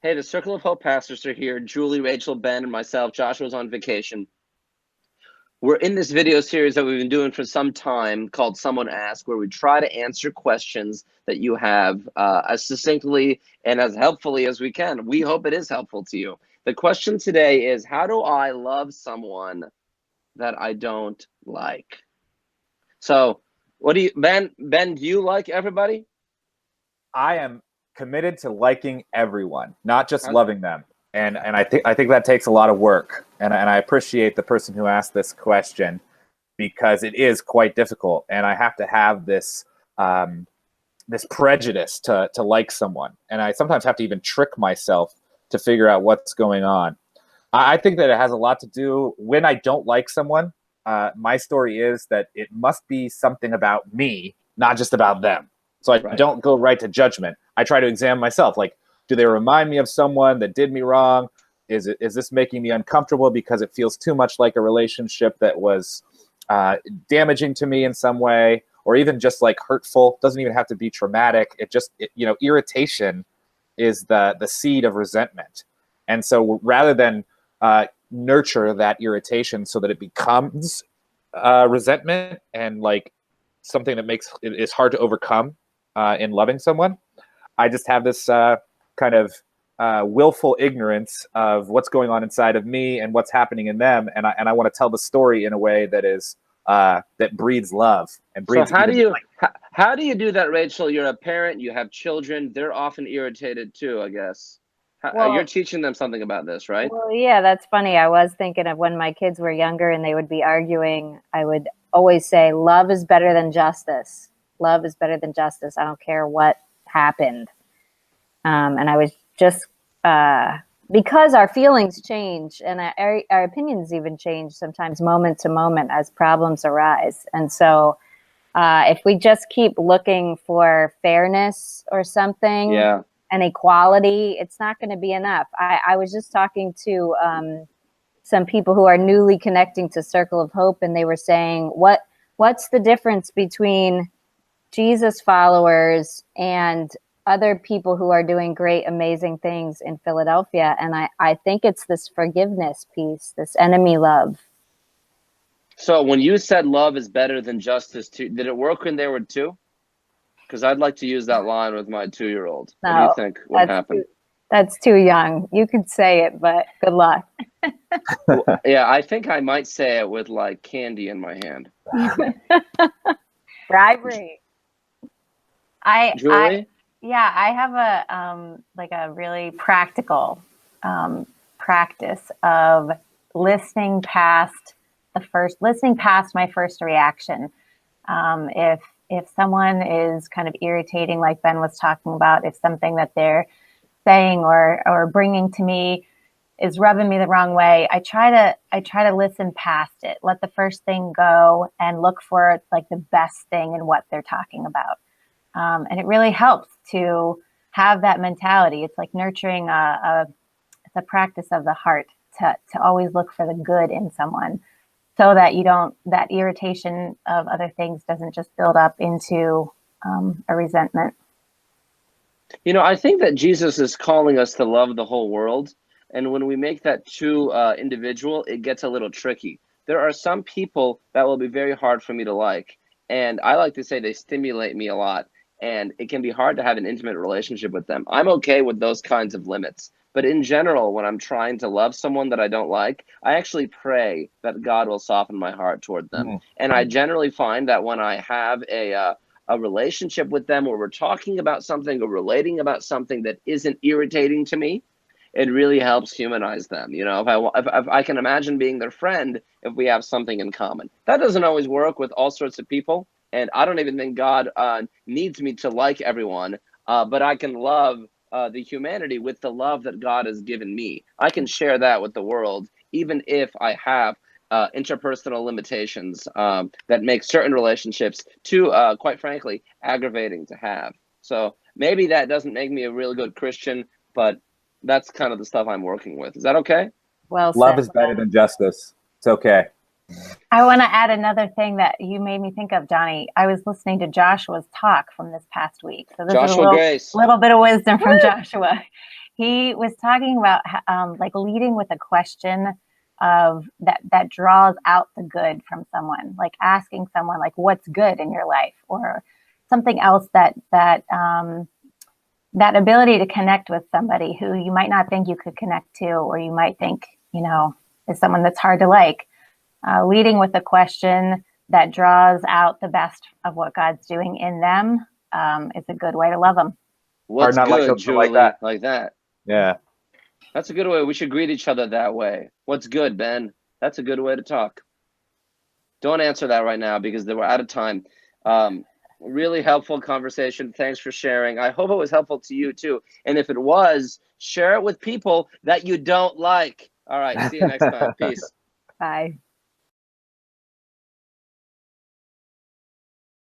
Hey, the Circle of Hope pastors are here. Julie, Rachel, Ben, and myself. Joshua's on vacation. We're in this video series that we've been doing for some time called Someone Ask, where we try to answer questions that you have as succinctly and as helpfully as we can. We hope it is helpful to you. The question today is, how do I love someone that I don't like? So, what do you, Ben, do you like everybody? I am committed to liking everyone, not just How, loving them. And I think that takes a lot of work. And I appreciate the person who asked this question because it is quite difficult. And I have to have this prejudice to like someone. And I sometimes have to even trick myself to figure out what's going on. I think that it has a lot to do when I don't like someone. My story is that it must be something about me, not just about them. So I right. don't go right to judgment. I try to examine myself. Like, do they remind me of someone that did me wrong? Is this making me uncomfortable because it feels too much like a relationship that was damaging to me in some way, or even just like hurtful? Doesn't even have to be traumatic. Irritation is the seed of resentment. And so rather than nurture that irritation so that it becomes resentment and like something that makes it is hard to overcome in loving someone, I just have this kind of willful ignorance of what's going on inside of me and what's happening in them, and I want to tell the story in a way that is that breeds love and breeds. So how do you do that, Rachel? You're a parent, you have children. They're often irritated too, I guess. You're Well, teaching them something about this, right? well, yeah, that's funny. I was thinking of when my kids were younger and they would be arguing, I would always say, love is better than justice. Love is better than justice. I don't care what happened. And I was just, because our feelings change and our opinions even change sometimes moment to moment as problems arise. And so if we just keep looking for fairness or something, Yeah. and equality, it's not going to be enough. I was just talking to some people who are newly connecting to Circle of Hope, and they were saying, what's the difference between Jesus followers and other people who are doing great, amazing things in Philadelphia? And I think it's this forgiveness piece, this enemy love. So when you said love is better than justice too, did it work when they were two? Because I'd like to use that line with my 2-year-old. What do you think would happen? That's too young. You could say it, but good luck. Well, yeah, I think I might say it with like candy in my hand. Bribery. Julie? I have a really practical practice of listening past my first reaction. If someone is kind of irritating, like Ben was talking about, if something that they're saying or bringing to me is rubbing me the wrong way, I try to listen past it, let the first thing go, and look for like the best thing in what they're talking about. And it really helps to have that mentality. It's like nurturing it's a practice of the heart to always look for the good in someone, so that that irritation of other things doesn't just build up into a resentment. You know, I think that Jesus is calling us to love the whole world. And when we make that too individual, it gets a little tricky. There are some people that will be very hard for me to like. And I like to say they stimulate me a lot. And it can be hard to have an intimate relationship with them. I'm okay with those kinds of limits. But in general, when I'm trying to love someone that I don't like, I actually pray that God will soften my heart toward them. And I generally find that when I have a relationship with them where we're talking about something or relating about something that isn't irritating to me, it really helps humanize them. You know, if I can imagine being their friend if we have something in common. That doesn't always work with all sorts of people. And I don't even think God needs me to like everyone, but I can love the humanity with the love that God has given me. I can share that with the world, even if I have interpersonal limitations that make certain relationships too, quite frankly, aggravating to have. So maybe that doesn't make me a really good Christian, but that's kind of the stuff I'm working with. Is that okay? Well said. Love is better than justice. It's okay. I want to add another thing that you made me think of, Johnny. I was listening to Joshua's talk from this past week. So this Joshua is Grace. a little bit of wisdom from Joshua. He was talking about like leading with a question of that draws out the good from someone, like asking someone like, what's good in your life, or something else that ability to connect with somebody who you might not think you could connect to, or you might think, is someone that's hard to like. Leading with a question that draws out the best of what God's doing in them is a good way to love them. What's not good, like Julie? Like that. Yeah. That's a good way. We should greet each other that way. What's good, Ben? That's a good way to talk. Don't answer that right now because we're out of time. Really helpful conversation. Thanks for sharing. I hope it was helpful to you too. And if it was, share it with people that you don't like. All right. See you next time. Peace. Bye.